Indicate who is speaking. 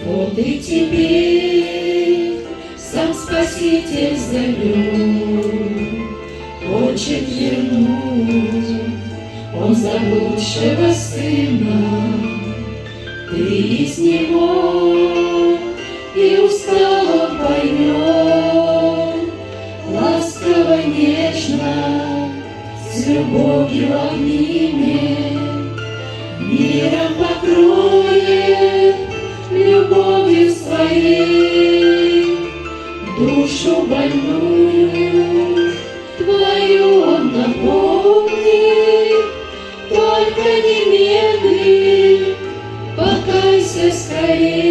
Speaker 1: Вот и теперь сам Спаситель зовет, хочет вернуть Он заблудшего сына. Ты из него и устало поймет, ласково, нежно, с любовью обнимет, миром покроет любовью своей душу больную твою Он наполнит. Только не медли, покайся скорей.